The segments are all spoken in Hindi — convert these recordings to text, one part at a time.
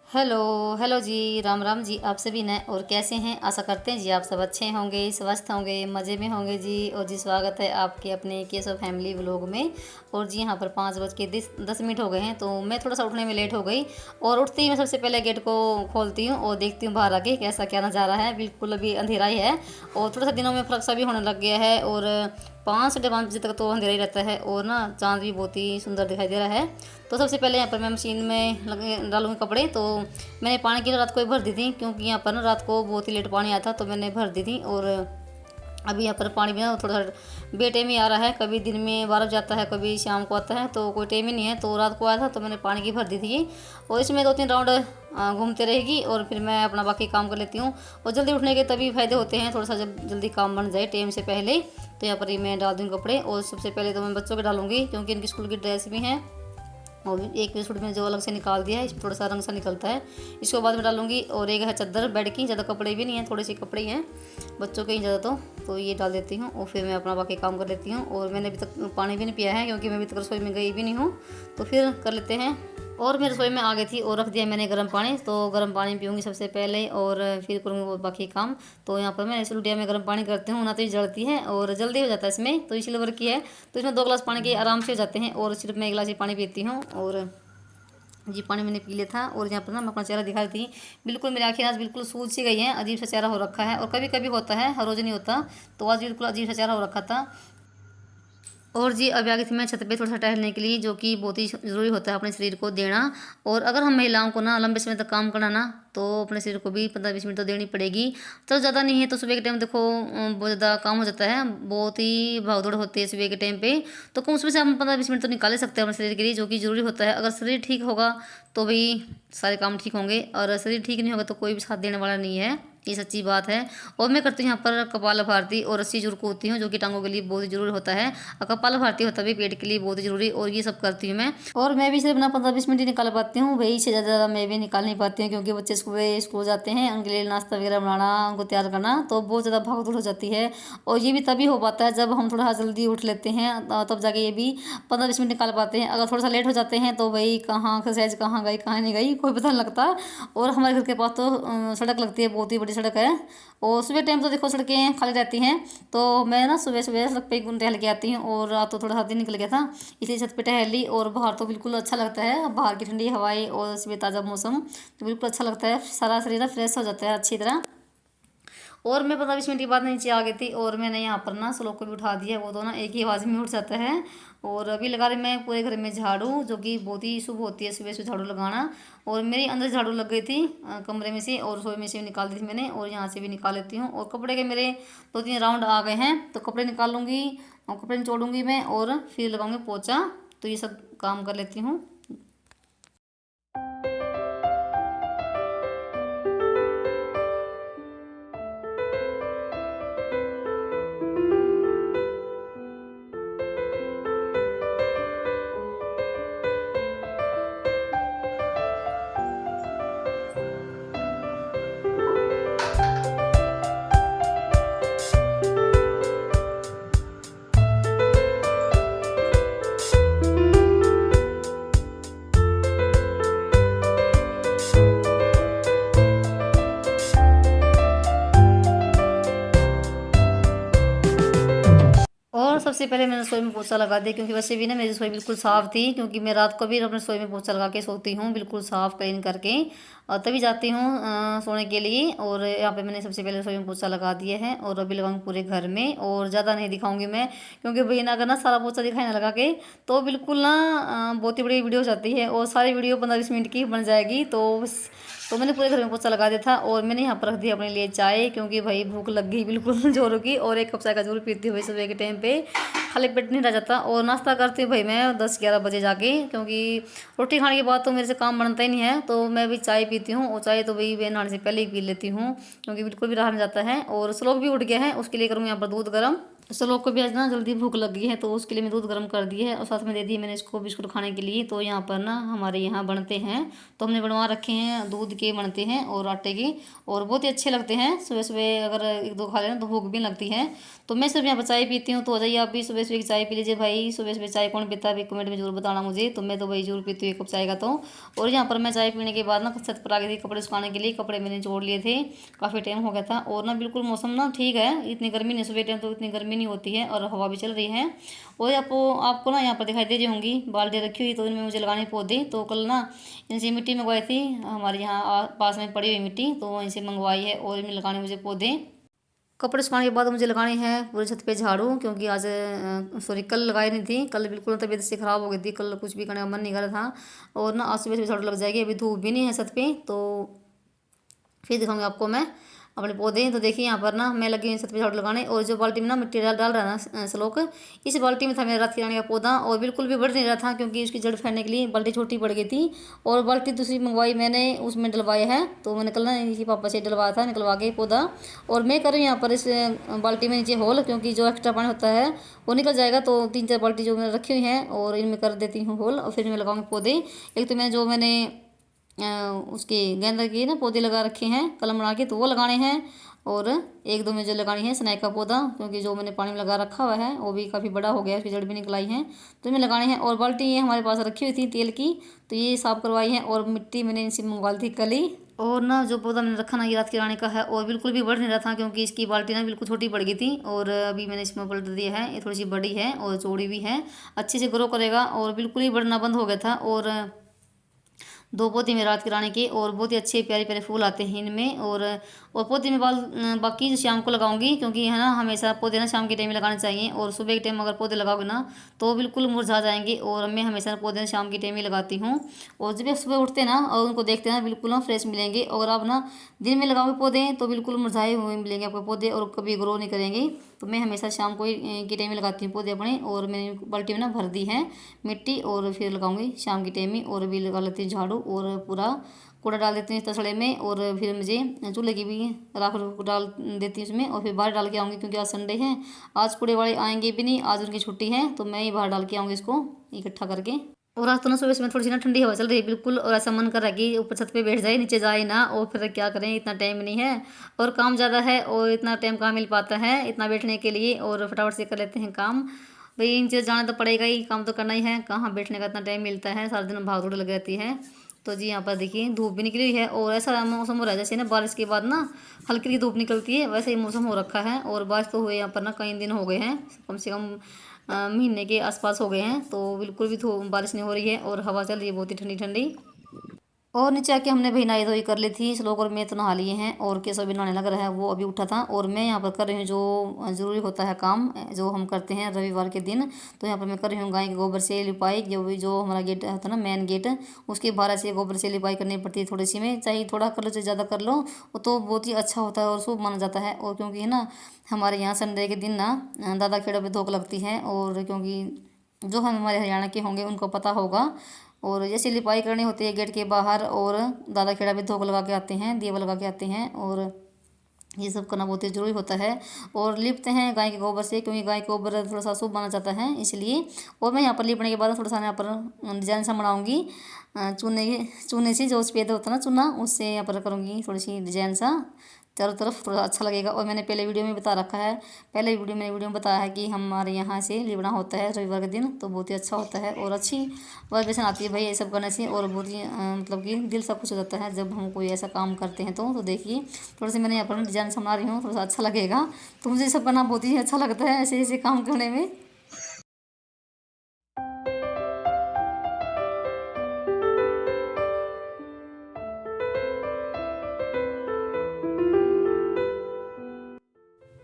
हेलो हेलो जी। राम राम जी। आप सभी ने और कैसे हैं? आशा करते हैं जी आप सब अच्छे होंगे, स्वस्थ होंगे, मज़े में होंगे जी। और जी स्वागत है आपके अपने केसव फैमिली व्लॉग में। और जी यहाँ पर 5:10 हो गए हैं, तो मैं थोड़ा सा उठने में लेट हो गई। और उठते ही मैं सबसे पहले गेट को खोलती हूँ और देखती हूँ बाहर आके कैसा क्या नज़ारा है। बिल्कुल अभी अंधेरा ही है और थोड़ा सा दिनों में फर्क सा भी होने लग गया है। और 5 से 5 बजे तक तो अंधेरा ही रहता है और ना चाँद भी बहुत ही सुंदर दिखाई दे रहा है। तो सबसे पहले यहाँ पर मैं मशीन में डालूंगी कपड़े। तो मैंने पानी की रात को ही भर दी थी, क्योंकि यहाँ पर ना रात को बहुत ही लेट पानी आया था, तो मैंने भर दी थी। और अभी यहाँ पर पानी भी ना थोड़ा सा बेटेम ही आ रहा है, कभी दिन में 12 जाता है, कभी शाम को आता है, तो कोई टाइम ही नहीं है। तो रात को आया था तो मैंने पानी की भर दी थी। और इसमें 2-3 राउंड घूमते रहेगी और फिर मैं अपना बाकी काम कर लेती हूँ। और जल्दी उठने के तभी फ़ायदे होते हैं, थोड़ा सा जब जल्दी काम बन जाए टाइम से पहले। तो यहाँ पर ही मैं डाल दूँगी कपड़े। और सबसे पहले तो मैं बच्चों के डालूंगी, क्योंकि इनकी स्कूल की ड्रेस भी हैं। और एक पीस सूट में जो अलग से निकाल दिया है, इसमें थोड़ा सा रंग सा निकलता है, इसको बाद में डालूंगी। और एक है चादर बेड की, ज़्यादा कपड़े भी नहीं हैं, थोड़े से कपड़े ही हैं बच्चों के ही ज़्यादा। तो ये डाल देती हूँ और फिर मैं अपना बाकी काम कर लेती हूँ। और मैंने अभी तक पानी भी नहीं पिया है, क्योंकि मैं अभी तक रसोई में गई भी नहीं हूँ। तो फिर कर लेते हैं। और मैं रसोई में आ गई थी और रख दिया मैंने गर्म पानी। तो गर्म पानी पीऊँगी सबसे पहले और फिर करूँगी वो बाकी काम। तो यहाँ पर मैं इस लुटिया में गर्म पानी करती हूँ, ना तो ये जलती है और जल्दी हो जाता है इसमें। तो इसी सिल्वर की है, तो इसमें 2 गिलास पानी के आराम से हो जाते हैं। और सिर्फ मैं 1 गिलास ही पानी पीती हूँ। और जी पानी मैंने पी लिया था। और यहाँ पर ना मैं अपना चेहरा दिखा रही थी। बिल्कुल मेरी आँखें आज बिल्कुल सूज सी गई हैं, अजीब सा चेहरा हो रखा है। और कभी कभी होता है, हर रोज़ नहीं होता। तो आज बिल्कुल अजीब सा चेहरा हो रखा था। और जी अभी आ गई थी मैं छत पे थोड़ा सा टहलने के लिए, जो कि बहुत ही ज़रूरी होता है अपने शरीर को देना। और अगर हम महिलाओं को ना लंबे समय तक काम करना ना, तो अपने शरीर को भी 15-20 मिनट तो देनी पड़ेगी। तो ज़्यादा नहीं है तो सुबह के टाइम देखो बहुत ज़्यादा काम हो जाता है, बहुत ही भागदौड़ होती है सुबह के टाइम पे। तो कम उसमें से हम 15-20 मिनट तो निकाल ही सकते हैं अपने शरीर के लिए, जो कि ज़रूरी होता है। अगर शरीर ठीक होगा तो भाई सारे काम ठीक होंगे, और शरीर ठीक नहीं होगा तो कोई भी साथ देने वाला नहीं है, ये सच्ची बात है। और मैं करती हूँ यहाँ पर कपालभाति और रस्सी जरूर कूदती हूँ, जो कि टांगों के लिए बहुत ही जरूरी होता है। और कपालभाति होता भी पेट के लिए बहुत ही जरूरी, और ये सब करती हूँ मैं। और मैं भी सिर्फ ना 15-20 मिनट ही निकाल पाती हूँ भाई, इससे ज़्यादा मैं भी निकाल नहीं पाती हूँ, क्योंकि बच्चे सुबह स्कूल जाते हैं, उनके लिए नाश्ता वगैरह बनाना, उनको तैयार करना, तो बहुत ज़्यादा भागदौड़ हो जाती है। और ये भी तभी हो पाता है जब हम थोड़ा जल्दी उठ लेते हैं, तब जाके ये भी 15-20 मिनट निकाल पाते हैं। अगर थोड़ा सा लेट हो जाते हैं तो भाई कहाँ एक्सरसाइज कहाँ गई कहाँ नहीं गई कोई पता नहीं लगता। और हमारे घर के पास तो सड़क लगती है, बहुत ही बड़ी सड़क है। और सुबह टाइम तो देखो सड़कें खाली रहती हैं, तो मैं ना सुबह सुबह सड़क पे टहल के आती हूँ। और रात तो थोड़ा सा दिन निकल गया था, इसलिए छत पे टहल ली। और बाहर तो बिल्कुल अच्छा लगता है, बाहर की ठंडी हवाएं और सुबह ताज़ा मौसम, तो बिल्कुल अच्छा लगता है, सारा शरीर ना फ्रेश हो जाता है अच्छी तरह। और मैं 15-20 मिनट के बाद नीचे आ गई थी, और मैंने यहाँ पर ना स्लोक को भी उठा दिया, वो तो ना एक ही आवाज़ में उठ जाता है। और अभी लगा रही मैं पूरे घर में झाड़ू, जो कि बहुत ही शुभ होती है सुबह सुबह झाड़ू लगाना। और मेरी अंदर झाड़ू लग गई थी कमरे में से, और रसोई में से भी निकाल दी थी मैंने, और यहाँ से भी निकाल लेती हूँ। और कपड़े के मेरे 2-3 राउंड आ गए हैं, तो कपड़े निकाल लूँगी और कपड़े निचोड़ूंगी मैं, और फिर लगाऊंगी पोछा। तो ये सब काम कर लेती हूँ। और सबसे पहले मैंने रसोई में पोछा लगा दिया, क्योंकि वैसे भी ना मेरी रसोई बिल्कुल साफ़ थी, क्योंकि मैं रात को भी अपने रसोई में पोछा लगा के सोती हूँ, बिल्कुल साफ़ क्लीन करके। और तभी जाती हूँ सोने के लिए। और यहाँ पे मैंने सबसे पहले रसोई में पोछा लगा दिया है, और अभी लगाऊंगी पूरे घर में। और ज़्यादा नहीं दिखाऊंगी मैं, क्योंकि भाई ना अगर ना सारा पोछा दिखाई ना लगा के, तो बिल्कुल ना बहुत ही बड़ी वीडियो हो जाती है, और सारी वीडियो 15-20 मिनट की बन जाएगी। तो मैंने पूरे घर में पोछा लगा दिया था। और मैंने यहाँ पर रख दिया अपने लिए चाय, क्योंकि भाई भूख लग गई बिल्कुल जोरों की। और 1 कप चाय का जरूर पीती हुई सुबह के टाइम पे, खाली पेट नहीं रह जाता। और नाश्ता करती हूँ भाई मैं 10-11 बजे जाके, क्योंकि रोटी खाने के बाद तो मेरे से काम बनता ही नहीं है, तो मैं भी चाय पीती हूँ। और चाय तो भाई मैं नहाने से पहले ही पी लेती हूँ, क्योंकि बिल्कुल भी रहा नहीं जाता है। और श्लोक भी उठ गया है, उसके लिए करूँगी यहाँ पर दूध गर्म। श्लोक को भी आज ना जल्दी भूख लग गई है, तो उसके लिए मैं दूध गर्म कर दी है और साथ में दे दी मैंने इसको बिस्कुट खाने के लिए। तो यहाँ पर ना हमारे यहाँ बनते हैं, तो हमने बनवा रखे हैं, दूध के बनते हैं और आटे के, और बहुत ही अच्छे लगते हैं। सुबह सुबह अगर एक दो खा लेना तो भूख भी लगती है। तो मैं सिर्फ यहाँ पर चाय पीती हूँ, तो आ जाइए आप भी सुबह सुबह की चाय पी लीजिए भाई। सुबह सुबह चाय कौन पीता है कमेंट में जरूर बताना मुझे, तो मैं तो भाई जरूर पीती हूँ एक कप चाय का। तो और यहाँ पर मैं चाय पीने के बाद ना छत पर आ गई थी कपड़े सुखाने के लिए। कपड़े मैंने जोड़ लिए थे, काफ़ी टाइम हो गया था, और ना बिल्कुल मौसम ना ठीक है, इतनी गर्मी नहीं, सुबह टाइम तो इतनी गर्मी नहीं होती है और हवा भी चल रही है। और आपको ना यहाँ पर दिखाई दे रही होंगी बाल्टी रखी हुई, तो इनमें मुझे लगाने पौधे। तो कल ना इनसे मिट्टी मंगवाई थी, हमारे यहाँ पास में पड़ी हुई मिट्टी, तो वहीं से मंगवाई है और इनमें लगाने मुझे पौधे। कपड़े सुखाने के बाद मुझे लगाने हैं पूरे छत पे झाड़ू, क्योंकि आज सॉरी कल लगाई नहीं थी, कल बिल्कुल तबीयत से ख़राब हो गई थी, कल कुछ भी करने का मन नहीं कर रहा था। और ना आज सुबह सुबह झाड़ू लग जाएगी, अभी धूप भी नहीं है छत पे। तो फिर दिखाऊंगी आपको मैं अपने पौधे। तो देखिए यहाँ पर ना मैं लगी हुई छत पे झाड़ू लगाने, और जो बाल्टी में ना मिट्टी डाल रहा है ना श्लोक, इस बाल्टी में था मेरा रात की रानी का पौधा, और बिल्कुल भी बढ़ नहीं रहा था, क्योंकि उसकी जड़ फैलने के लिए बाल्टी छोटी पड़ गई थी। और बाल्टी दूसरी मंगवाई मैंने, उसमें डलवाया है, तो मैंने कल ना इसी पापा से डलवाया था, निकलवा के पौधा। और मैं कर रही हूँ यहाँ पर इस बाल्टी में नीचे होल, क्योंकि जो एक्स्ट्रा पानी होता है वो निकल जाएगा। तो 3-4 बाल्टी जो मैंने रखी हुई हैं और इनमें कर देती हूँ होल, और फिर मैं लगाऊंगी पौधे। एक तो मैंने उसके गेंदा के ना पौधे लगा रखे हैं कलम बना के, तो वो लगाने हैं। और एक दो में जो लगानी है स्नैक का पौधा, क्योंकि जो मैंने पानी में लगा रखा हुआ है वो भी काफ़ी बड़ा हो गया, उसकी जड़ भी निकल आई है, तो इनमें लगाने हैं। और बाल्टी ये हमारे पास रखी हुई थी तेल की, तो ये साफ़ करवाई है। और मिट्टी मैंने इनसे मंगवा ली थी कल ही। और ना जो पौधा मैंने रखा ना ये रात की रानी का है, और बिल्कुल भी बढ़ नहीं रहा था, क्योंकि इसकी बाल्टी ना बिल्कुल छोटी पड़ गई थी। और अभी मैंने इसमें पलट दिया है, ये थोड़ी सी बड़ी है और चौड़ी भी है, अच्छे से ग्रो करेगा। और बिल्कुल ही बढ़ना बंद हो गया था। और 2 पौधे में रात की रानी के, और बहुत ही अच्छे प्यारे प्यारे फूल आते हैं इनमें। और पौधे में बाकी शाम को लगाऊंगी, क्योंकि है ना हमेशा पौधे ना शाम के टाइम में लगाने चाहिए। और सुबह के टाइम अगर पौधे लगाओगे ना तो बिल्कुल मुरझा जाएंगे, और मैं हमेशा पौधे शाम के टाइम में लगाती हूँ। और जब सुबह उठते ना और उनको देखते ना बिल्कुल ना फ्रेश मिलेंगे। और आप ना दिन में लगाओगे पौधे तो बिल्कुल मुरझाए हुए मिलेंगे आपको पौधे, और कभी ग्रो नहीं करेंगे। तो मैं हमेशा शाम को के टाइम में लगाती हूँ पौधे अपने। और मैंने बाल्टी में ना भर दी है मिट्टी, और फिर लगाऊंगी शाम के टाइम में। और भी लगा लेती हूँ झाड़ू, और पूरा कूड़ा डाल देती हूँ इस तसड़े में। और फिर मुझे चूल्हे की भी राख डाल देती हूँ उसमें, और फिर बाहर डाल के आऊँगी, क्योंकि आज संडे है, आज कूड़े वाले आएंगे भी नहीं, आज उनकी छुट्टी है, तो मैं ही बाहर डाल के आऊँगी इसको इकट्ठा करके। और आज तो ना सुबह सुबह थोड़ी सी ना ठंडी हवा चल रही है बिल्कुल, और ऐसा मन कर रहा है कि ऊपर छत पे बैठ जाए, नीचे जाए ना। और फिर क्या करें, इतना टाइम नहीं है और काम ज़्यादा है, और इतना टाइम कहाँ मिल पाता है इतना बैठने के लिए। और फटाफट से कर लेते हैं काम भाई, इन चीज़ जाना तो पड़ेगा ही, काम तो करना ही है, कहाँ बैठने का इतना टाइम मिलता है, सारा दिन भाग दौड़ लग रहती है। तो जी यहाँ पर देखिए धूप भी निकली है, और ऐसा मौसम हो रहा है जैसे ना बारिश के बाद ना हल्की की धूप निकलती है, वैसे ही मौसम हो रखा है। और बारिश तो हुए यहाँ पर ना कई दिन हो गए हैं, कम से कम महीने के आसपास हो गए हैं, तो बिल्कुल भी बारिश नहीं हो रही है, और हवा चल रही है बहुत ही ठंडी ठंडी। और नीचे आके हमने भाई नहाई धोई कर ली थी श्लोक और मैं, तो नहा लिए हैं। और केशव भी नहाने लग रहा है, वो अभी उठा था। और मैं यहाँ पर कर रही हूँ जो ज़रूरी होता है काम, जो हम करते हैं रविवार के दिन। तो यहाँ पर मैं कर रही हूँ गाय के गोबर से लिपाई, जो हमारा गेट होता है ना मेन गेट, उसके बाहर से गोबर से लिपाई करनी पड़ती है थोड़ी सी में, चाहे थोड़ा कर लो चाहे ज़्यादा कर लो, वो तो बहुत ही अच्छा होता है और शुभ माना जाता है। और क्योंकि है ना हमारे यहाँ संडे के दिन ना दादा खेड़ों पर धोख लगती है, और क्योंकि जो हम हमारे हरियाणा के होंगे उनको पता होगा। और जैसे लिपाई करनी होती है गेट के बाहर, और दादा खेड़ा भी धोख लगा के आते हैं, दीवा लगा के आते हैं, और ये सब करना बहुत ही जरूरी होता है। और लिपते हैं गाय के गोबर से, क्योंकि गाय के गोबर थोड़ा सा शुभ माना जाता है इसलिए। और मैं यहाँ पर लिपने के बाद थोड़ा सा यहाँ पर डिजाइन सा बनाऊंगी चूने से, जो सफेद होता है ना चूना, उससे यहाँ पर करूँगी थोड़ी सी डिजाइन सा चारों तरफ, थोड़ा अच्छा लगेगा। और मैंने पहले वीडियो में बता रखा है, पहले वीडियो में बताया है कि हमारे यहाँ से लिपना होता है रविवार के दिन, तो बहुत ही अच्छा होता है और अच्छी वाइब्रेशन आती है भाई ये सब करने से। और बहुत ही मतलब कि दिल सब कुछ हो जाता है जब हम कोई ऐसा काम करते हैं। तो देखिए थोड़ा सा मैंने यहाँ पर डिजाइन बना रही हूँ, थोड़ा सा अच्छा लगेगा। तो मुझे ये सब करना बहुत ही अच्छा लगता है ऐसे ऐसे काम करने में।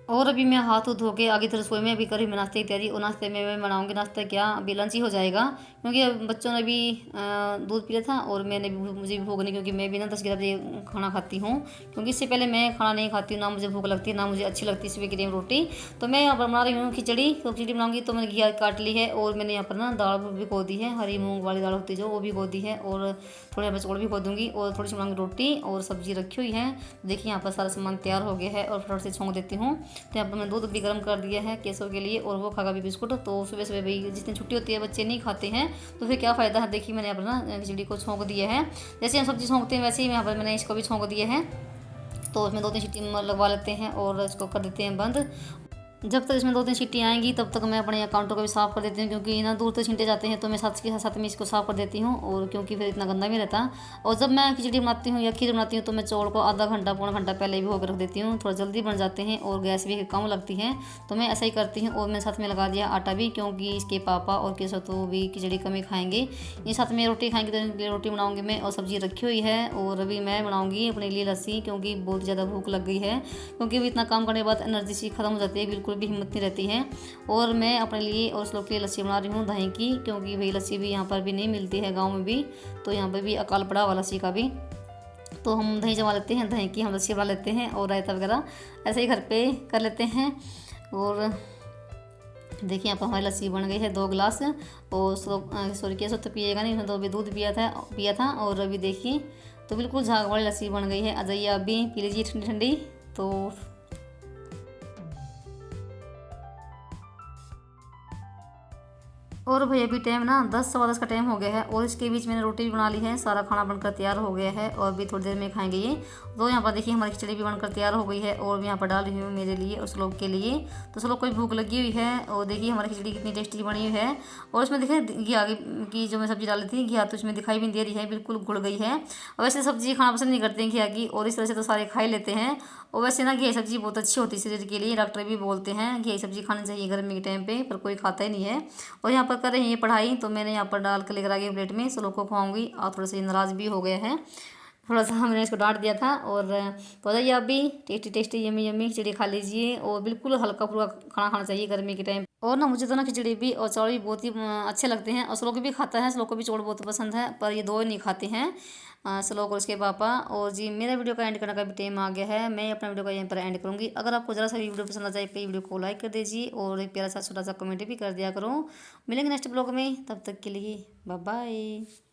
और अभी मैं हाथ धो के आगे तो रसोई में अभी करी मैं नाश्ते की तैयारी। और नाश्ते में मैं बनाऊंगी, नाश्ता क्या अभी लंच ही हो जाएगा, क्योंकि अब बच्चों ने भी दूध पिया था और मैंने भी, मुझे भी भूख नहीं, क्योंकि मैं भी ना 10-11 बजे खाना खाती हूँ। क्योंकि इससे पहले मैं खाना नहीं खाती हूँ, ना मुझे भूख लगती है ना मुझे अच्छी लगती सुबह की टाइम रोटी। तो मैं यहाँ पर बना रही हूँ खिचड़ी। तो खिचड़ी बनाऊंगी तो मैंने घी काट ली है, और मैंने यहाँ पर ना दाल भिगो दी है, हरी मूँग वाली दाल होती है जो, वो भिगो दी है। और थोड़े मैं चौड़ भिगो दूँगी, और थोड़ी सी बनाऊंगी रोटी, और सब्जी रखी हुई है। देखिए यहाँ पर सारा सामान तैयार हो गया है, और फटाफट से छोंक देती हूँ। तो यहाँ पर मैंने दूध भी गर्म कर दिया है केसव के लिए, और वो खागा भी बिस्कुट। तो सुबह सुबह भाई जिस दिन छुट्टी होती है बच्चे नहीं खाते हैं तो फिर क्या फ़ायदा है। देखिए मैंने यहाँ पर ना खिचड़ी को छोंक दिया है, जैसे हम सब्जी छोंकते हैं वैसे ही यहाँ पर मैंने इसको भी छोंक दिया है। तो उसमें 2-3 सीटी लगवा लेते हैं और इसको कर देते हैं बंद। जब तक इसमें 2-3 सीटी आएंगी तब तक मैं अपने काउंटर को भी साफ़ कर देती हूँ, क्योंकि ना दूर तक छींटे जाते हैं तो मैं साथ के साथ में इसको साफ़ कर देती हूँ, और क्योंकि फिर इतना गंदा भी रहता। और जब मैं खिचड़ी बनाती हूँ या खीर बनाती हूँ तो मैं चौल को आधा घंटा पौना घंटा पहले भी होकर रख देती हूँ, थोड़ा जल्दी बन जाते हैं और गैस भी कम लगती है। तो मैं ऐसा ही करती हूँ। और मैं साथ में लगा दिया आटा भी, क्योंकि इसके पापा और केसव तो भी खिचड़ी कम ही खाएंगे। ये साथ में रोटी खाएंगे तो इनके लिए रोटी बनाऊँगी मैं, और सब्ज़ी रखी हुई है। और अभी मैं बनाऊँगी अपने लिए लस्सी, क्योंकि बहुत ज़्यादा भूख लग गई है, क्योंकि अभी इतना काम करने के बाद एनर्जी सी खत्म हो जाती है, बिल्कुल भी हिम्मत नहीं रहती है। और मैं अपने लिए और उस लोग के लिए लस्सी बना रही हूँ दही की, क्योंकि भाई लस्सी भी यहाँ पर भी नहीं मिलती है गांव में भी, तो यहाँ पर भी अकाल पड़ा हुआ लस्सी का भी। तो हम दही जमा लेते हैं, दही की हम लस्सी बना लेते हैं, और रायता वगैरह ऐसे ही घर पे कर लेते हैं। और देखिए यहाँ पर हमारी लस्सी बन गई है 2 गिलास। और सॉरी केसव तो पिएगा नहीं, उसने तो अभी दूध पिया था। और अभी देखिए तो बिल्कुल झाग वाली लस्सी बन गई है। आ जाइए आप भी पी लीजिए ठंडी ठंडी। तो और भाई अभी टाइम ना 10 सवा 10 का टाइम हो गया है, और इसके बीच मैंने रोटी भी बना ली है, सारा खाना बनकर तैयार हो गया है, और भी थोड़ी देर में खाएंगे ये। तो यहाँ पर देखिए हमारी खिचड़ी भी बनकर तैयार हो गई है, और मैं यहाँ पर डाल रही हूँ मेरे लिए उस लोग के लिए। तो उस लोग को भी भूख लगी हुई है, और देखिए हमारी खिचड़ी कितनी टेस्टी बनी हुई है। और उसमें देखिए घी आगे की जो मैं सब्जी डाली थी घी तो उसमें दिखाई भी नहीं दे रही है, बिल्कुल घुल गई है। और वैसे सब्जी खाना पसंद नहीं करते हैं घिया की, और इस तरह से तो सारे खा ही लेते हैं। और वैसे ना घी सब्जी बहुत अच्छी होती है शरीर के लिए, डॉक्टर भी बोलते हैं घी सब्जी खानी चाहिए गर्मी के टाइम पे, पर कोई खाता ही नहीं है। और यहाँ पर कर रही है पढ़ाई, तो मैंने यहाँ पर डाल कर लेकर आ गई प्लेट में, सब लोग को खुआऊँगी। और थोड़ा सा नाराज़ भी हो गया है, थोड़ा सा हमने इसको डांट दिया था। और तो जाइए आप भी टेस्टी टेस्टी यम्मी यम्मी खिचड़ी खा लीजिए, और बिल्कुल हल्का फुल्का खाना खाना चाहिए गर्मी के टाइम। और ना मुझे तो ना खिचड़ी भी और चावल भी बहुत ही अच्छे लगते हैं, और सलोक भी खाता है, सलोक को भी चावल बहुत पसंद है, पर ये दो ही नहीं खाते हैं, सलोक और उसके पापा। और जी मेरा वीडियो का एंड करने का भी टाइम आ गया है, मैं अपना वीडियो का यहीं पर एंड करूँगी। अगर आपको ज़रा सा भी वीडियो पसंद आ जाए वीडियो को लाइक कर दीजिए, और एक प्यारा सा छोटा सा कमेंट भी कर दिया करो। मिलेंगे नेक्स्ट ब्लॉग में, तब तक के लिए बाय बाय।